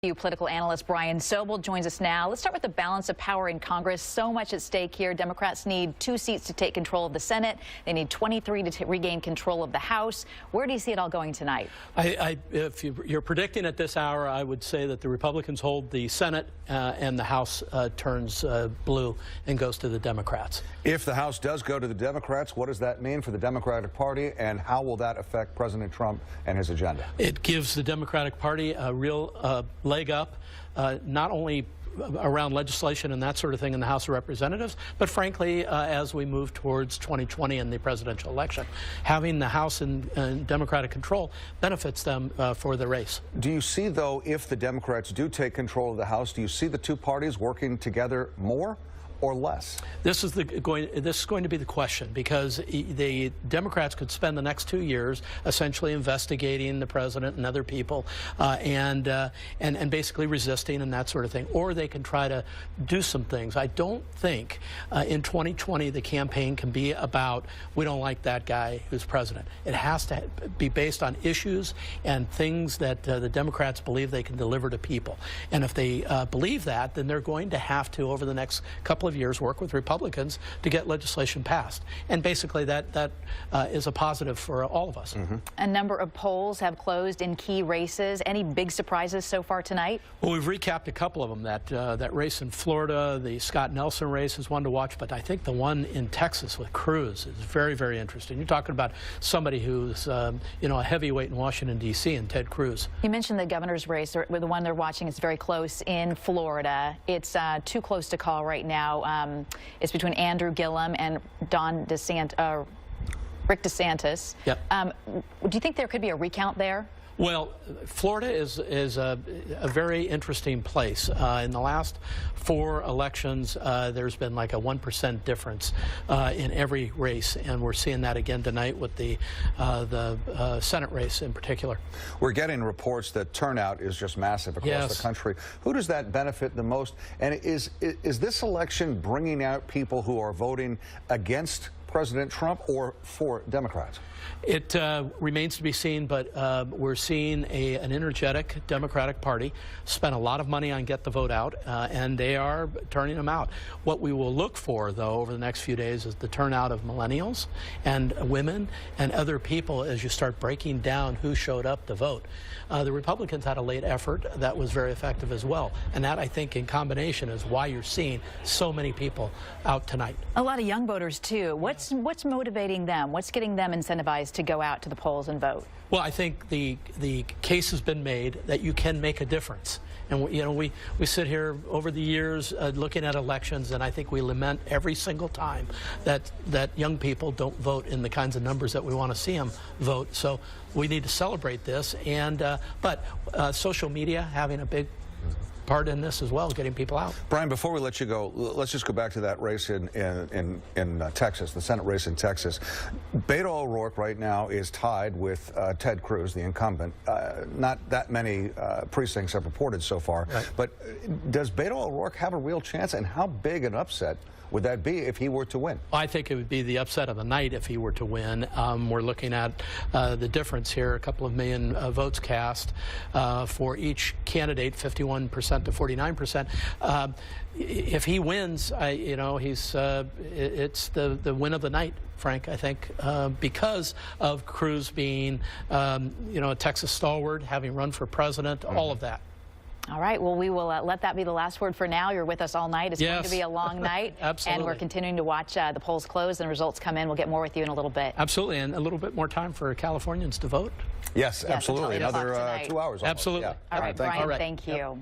Political analyst Brian Sobel joins us now. Let's start with the balance of power in Congress. So much at stake here. Democrats need 2 seats to take control of the Senate. They need 23 to regain control of the House. Where do you see it all going tonight? If you're predicting at this hour, I would say that the Republicans hold the Senate and the House turns blue and goes to the Democrats. If the House does go to the Democrats, what does that mean for the Democratic Party, and how will that affect President Trump and his agenda? It gives the Democratic Party a real leg up, not only around legislation and that sort of thing in the House of Representatives, but frankly, as we move towards 2020 and the presidential election, having the House in Democratic control benefits them for the race. Do you see, though, if the Democrats do take control of the House, do you see the two parties working together more or less? This is going to be the question, because the Democrats could spend the next 2 years essentially investigating the president and other people and basically resisting and that sort of thing, or they can try to do some things. I don't think in 2020 the campaign can be about, we don't like that guy who's president. It has to be based on issues and things that the Democrats believe they can deliver to people. And if they believe that, then they're going to have to, over the next couple of years, work with Republicans to get legislation passed. And basically that is a positive for all of us. Mm-hmm. A number of polls have closed in key races. Any big surprises so far tonight? Well, we've recapped a couple of them. That race in Florida, the Scott Nelson race, is one to watch, but I think the one in Texas with Cruz is very, very interesting. You're talking about somebody who's a heavyweight in Washington, D.C., and Ted Cruz. You mentioned the governor's race. The one they're watching is very close in Florida. It's too close to call right now. It's between Andrew Gillum and Rick DeSantis. Yep. Do you think there could be a recount there? Well, Florida is a very interesting place. In the last 4 elections, there's been like a 1% difference in every race, and we're seeing that again tonight with the Senate race in particular. We're getting reports that turnout is just massive across the country. Who does that benefit the most? And is this election bringing out people who are voting against President Trump or for Democrats? It remains to be seen, but we're seeing an energetic Democratic Party spend a lot of money on Get the Vote Out, and they are turning them out. What we will look for, though, over the next few days is the turnout of millennials and women and other people as you start breaking down who showed up to vote. The Republicans had a late effort that was very effective as well, and that, I think, in combination is why you're seeing so many people out tonight. A lot of young voters, too. What's motivating them? What's getting them incentivized to go out to the polls and vote? Well, I think the case has been made that you can make a difference. And we sit here over the years looking at elections, and I think we lament every single time that young people don't vote in the kinds of numbers that we want to see them vote. So we need to celebrate this, and but social media having a big part in this as well, getting people out. Brian, before we let you go, let's just go back to that race in Texas, the Senate race in Texas. Beto O'Rourke right now is tied with Ted Cruz, the incumbent. Not that many precincts have reported so far, right. But does Beto O'Rourke have a real chance, and how big an upset would that be if he were to win? I think it would be the upset of the night if he were to win. We're looking at the difference here, a couple of million votes cast for each candidate, 51% to 49%. If he wins, it's the win of the night, Frank, I think, because of Cruz being, a Texas stalwart, having run for president, all of that. All right. Well, we will let that be the last word for now. You're with us all night. It's going to be a long night. Absolutely. And we're continuing to watch the polls close and results come in. We'll get more with you in a little bit. Absolutely. And a little bit more time for Californians to vote. Yes, absolutely. Another 2 hours. Almost. Absolutely. Yeah. All right, Brian, thank you.